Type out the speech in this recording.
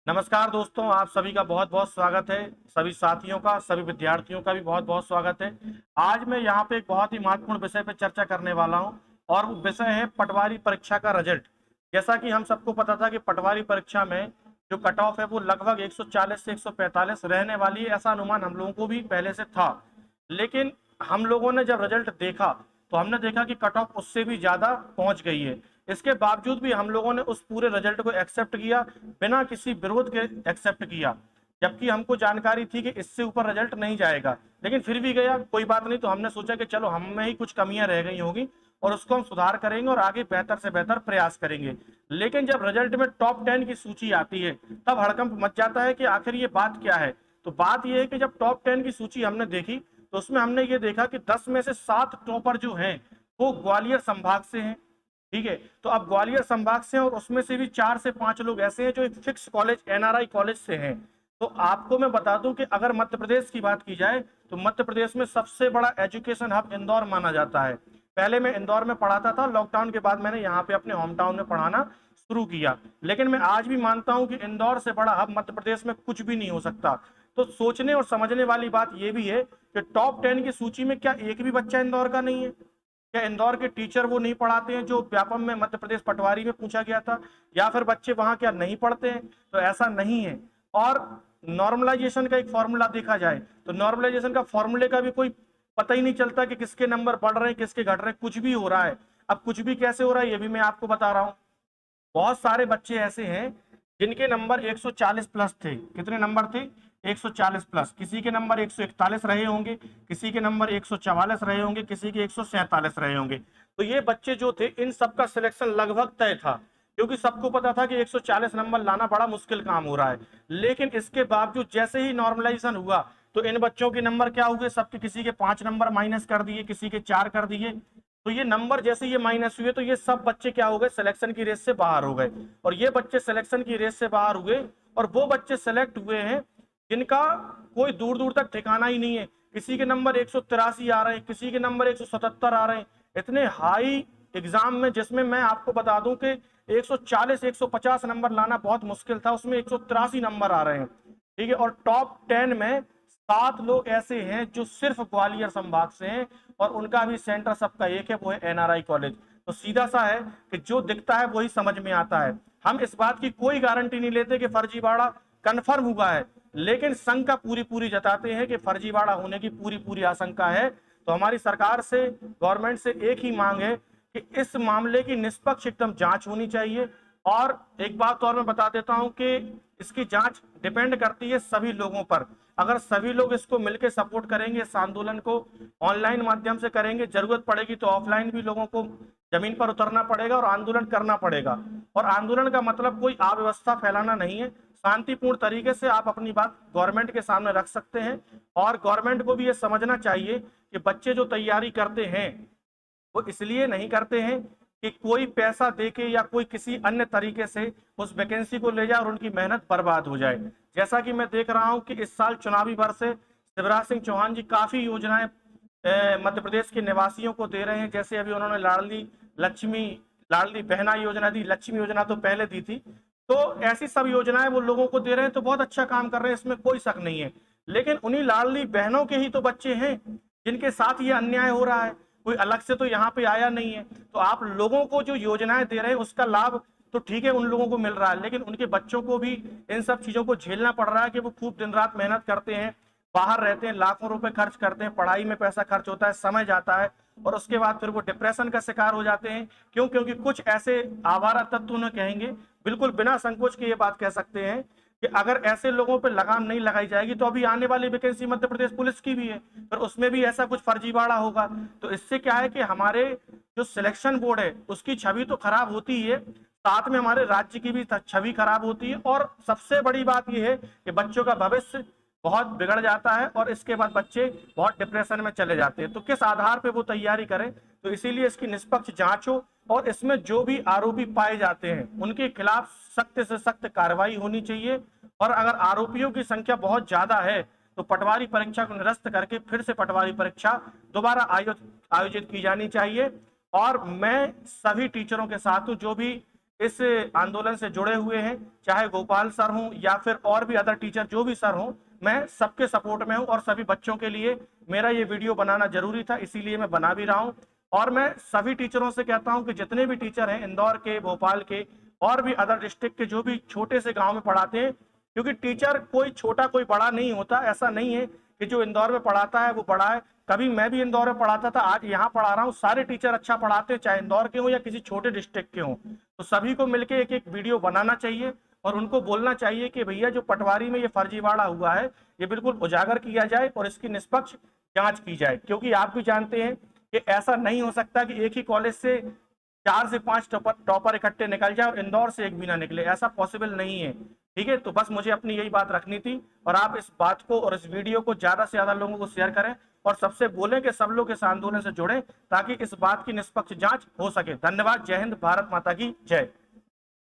नमस्कार दोस्तों, आप सभी का बहुत बहुत स्वागत है। सभी साथियों का, सभी विद्यार्थियों का भी बहुत बहुत स्वागत है। आज मैं यहाँ पे एक बहुत ही महत्वपूर्ण विषय पे चर्चा करने वाला हूँ और वो विषय है पटवारी परीक्षा का रिजल्ट। जैसा कि हम सबको पता था कि पटवारी परीक्षा में जो कट ऑफ है वो लगभग 140 से 145 रहने वाली है, ऐसा अनुमान हम लोगों को भी पहले से था। लेकिन हम लोगों ने जब रिजल्ट देखा तो हमने देखा कि कट ऑफ उससे भी ज्यादा पहुंच गई है। इसके बावजूद भी हम लोगों ने उस पूरे रिजल्ट को एक्सेप्ट किया, बिना किसी विरोध के एक्सेप्ट किया, जबकि हमको जानकारी थी कि इससे ऊपर रिजल्ट नहीं जाएगा। लेकिन फिर भी गया, कोई बात नहीं। तो हमने सोचा कि चलो हम में ही कुछ कमियां रह गई होगी और उसको हम सुधार करेंगे और आगे बेहतर से बेहतर प्रयास करेंगे। लेकिन जब रिजल्ट में टॉप 10 की सूची आती है तब हड़कंप मच जाता है कि आखिर ये बात क्या है। तो बात यह है कि जब टॉप 10 की सूची हमने देखी तो उसमें हमने ये देखा कि 10 में से 7 टॉपर जो हैं वो ग्वालियर संभाग से हैं। ठीक है, तो अब ग्वालियर संभाग से और उसमें से भी 4 से 5 लोग ऐसे हैं जो एक फिक्स कॉलेज एनआरआई कॉलेज से हैं। तो आपको मैं बता दूं कि अगर मध्य प्रदेश की बात की जाए तो मध्य प्रदेश में सबसे बड़ा एजुकेशन हब इंदौर माना जाता है। पहले मैं इंदौर में पढ़ाता था, लॉकडाउन के बाद मैंने यहाँ पे अपने होम टाउन में पढ़ाना शुरू किया। लेकिन मैं आज भी मानता हूं कि इंदौर से बड़ा हब मध्य प्रदेश में कुछ भी नहीं हो सकता। तो सोचने और समझने वाली बात यह भी है कि टॉप 10 की सूची में क्या एक भी बच्चा इंदौर का नहीं है? क्या इंदौर के टीचर वो नहीं पढ़ाते हैं जो व्यापम में मध्य प्रदेश पटवारी में पूछा गया था, या फिर बच्चे वहां क्या नहीं पढ़ते हैं? तो ऐसा नहीं है। और नॉर्मलाइजेशन का एक फॉर्मूला देखा जाए तो नॉर्मलाइजेशन का फॉर्मूले का भी कोई पता ही नहीं चलता कि किसके नंबर बढ़ रहे हैं किसके घट रहे हैं, कुछ भी हो रहा है। अब कुछ भी कैसे हो रहा है ये भी मैं आपको बता रहा हूँ। बहुत सारे बच्चे ऐसे हैं जिनके नंबर 140 प्लस थे। कितने नंबर थे? 140 प्लस। किसी के नंबर 141 रहे होंगे, किसी के नंबर 144 रहे होंगे, किसी के 147 रहे होंगे। तो ये बच्चे जो थे इन सबका सिलेक्शन लगभग तय था, क्योंकि सबको पता था कि 140 नंबर लाना बड़ा मुश्किल काम हो रहा है। लेकिन इसके बावजूद जैसे ही नॉर्मलाइजेशन हुआ तो इन बच्चों के नंबर क्या हुए? सबके किसी के 5 नंबर माइनस कर दिए, किसी के 4 कर दिए। तो ये नंबर जैसे ये माइनस हुए तो ये सब बच्चे क्या हो गए? सिलेक्शन की रेस से बाहर हो गए। और ये बच्चे सिलेक्शन की रेस से बाहर हुए और वो बच्चे सेलेक्ट हुए हैं जिनका कोई दूर दूर तक ठिकाना ही नहीं है। किसी के नंबर 183 आ रहे हैं, किसी के नंबर 177 आ रहे हैं। इतने हाई एग्जाम में, जिसमें मैं आपको बता दूं कि 140 150 नंबर लाना बहुत मुश्किल था, उसमें 183 नंबर आ रहे हैं। ठीक है, और टॉप 10 में 7 लोग ऐसे हैं जो सिर्फ ग्वालियर संभाग से हैं और उनका भी सेंटर सबका एक है, वो है एनआरआई कॉलेज। तो सीधा सा है कि जो दिखता है वही समझ में आता है। हम इस बात की कोई गारंटी नहीं लेते कि फर्जीवाड़ा कन्फर्म हुआ है, लेकिन शंका पूरी पूरी जताते हैं कि फर्जीवाड़ा होने की पूरी पूरी आशंका है। तो हमारी सरकार से, गवर्नमेंट से एक ही मांग है कि इस मामले की निष्पक्ष एकदम जांच होनी चाहिए। और एक बात और मैं बता देता हूं कि इसकी जांच डिपेंड करती है सभी लोगों पर। अगर सभी लोग इसको मिलकर सपोर्ट करेंगे, इस आंदोलन को ऑनलाइन माध्यम से करेंगे, जरूरत पड़ेगी तो ऑफलाइन भी लोगों को जमीन पर उतरना पड़ेगा और आंदोलन करना पड़ेगा। और आंदोलन का मतलब कोई अव्यवस्था फैलाना नहीं है। शांतिपूर्ण तरीके से आप अपनी बात गवर्नमेंट के सामने रख सकते हैं। और गवर्नमेंट को भी ये समझना चाहिए कि बच्चे जो तैयारी करते हैं वो इसलिए नहीं करते हैं कि कोई पैसा देके या कोई किसी अन्य तरीके से उस वैकेंसी को ले जाए और उनकी मेहनत बर्बाद हो जाए। जैसा कि मैं देख रहा हूं कि इस साल चुनावी वर्ष से शिवराज सिंह चौहान जी काफी योजनाएं मध्य प्रदेश के निवासियों को दे रहे हैं। जैसे अभी उन्होंने लक्ष्मी लाडली बहना योजना दी, लक्ष्मी योजना तो पहले दी थी। तो ऐसी सब योजनाएं वो लोगों को दे रहे हैं, तो बहुत अच्छा काम कर रहे हैं, इसमें कोई शक नहीं है। लेकिन उन्हीं लाडली बहनों के ही तो बच्चे हैं जिनके साथ ये अन्याय हो रहा है। कोई अलग से तो यहाँ पे आया नहीं है। तो आप लोगों को जो योजनाएं दे रहे हैं उसका लाभ तो ठीक है उन लोगों को मिल रहा है, लेकिन उनके बच्चों को भी इन सब चीजों को झेलना पड़ रहा है कि वो खूब दिन रात मेहनत करते हैं, बाहर रहते हैं, लाखों रुपए खर्च करते हैं, पढ़ाई में पैसा खर्च होता है, समय जाता है, और उसके बाद फिर वो डिप्रेशन का शिकार हो जाते हैं। क्यों? क्योंकि कुछ ऐसे आवारा तत्व उन्हें कहेंगे, बिल्कुल बिना संकोच के ये बात कह सकते हैं कि अगर ऐसे लोगों पे लगाम नहीं लगाई जाएगी तो अभी आने वाली वैकेंसी मध्य प्रदेश पुलिस की भी है, फिर उसमें भी ऐसा कुछ फर्जीवाड़ा होगा। तो इससे क्या है कि हमारे जो सिलेक्शन बोर्ड है उसकी छवि तो खराब होती ही है, साथ में हमारे राज्य की भी छवि खराब होती है। और सबसे बड़ी बात यह है कि बच्चों का भविष्य बहुत बिगड़ जाता है और इसके बाद बच्चे बहुत डिप्रेशन में चले जाते हैं। तो किस आधार पे वो तैयारी करें? तो इसीलिए इसकी निष्पक्ष जांच हो और इसमें जो भी आरोपी पाए जाते हैं उनके खिलाफ सख्त से सख्त कार्रवाई होनी चाहिए। और अगर आरोपियों की संख्या बहुत ज्यादा है तो पटवारी परीक्षा को निरस्त करके फिर से पटवारी परीक्षा दोबारा आयोजित की जानी चाहिए। और मैं सभी टीचरों के साथ हूं जो भी इस आंदोलन से जुड़े हुए हैं, चाहे गोपाल सर हों या फिर और भी अदर टीचर जो भी सर हों, मैं सबके सपोर्ट में हूं और सभी बच्चों के लिए मेरा ये वीडियो बनाना जरूरी था, इसीलिए मैं बना भी रहा हूं। और मैं सभी टीचरों से कहता हूं कि जितने भी टीचर हैं इंदौर के, भोपाल के और भी अदर डिस्ट्रिक्ट के, जो भी छोटे से गांव में पढ़ाते हैं, क्योंकि टीचर कोई छोटा कोई बड़ा नहीं होता, ऐसा नहीं है कि जो इंदौर में पढ़ाता है वो बड़ा है। कभी मैं भी इंदौर में पढ़ाता था, आज यहाँ पढ़ा रहा हूँ, सारे टीचर अच्छा पढ़ाते हैं, चाहे इंदौर के हों या किसी छोटे डिस्ट्रिक्ट के हों। तो सभी को मिलकर एक एक वीडियो बनाना चाहिए और उनको बोलना चाहिए कि भैया जो पटवारी में ये फर्जीवाड़ा हुआ है ये बिल्कुल उजागर किया जाए और इसकी निष्पक्ष जांच की जाए, क्योंकि आप भी जानते हैं कि ऐसा नहीं हो सकता कि एक ही कॉलेज से 4 से 5 टॉपर इकट्ठे निकल जाए और इंदौर से एक भी ना निकले, ऐसा पॉसिबल नहीं है। ठीक है, तो बस मुझे अपनी यही बात रखनी थी और आप इस बात को और इस वीडियो को ज्यादा से ज्यादा लोगों को शेयर करें और सबसे बोलें कि सब लोग इस आंदोलन से जुड़ें ताकि इस बात की निष्पक्ष जांच हो सके। धन्यवाद। जय हिंद। भारत माता की जय।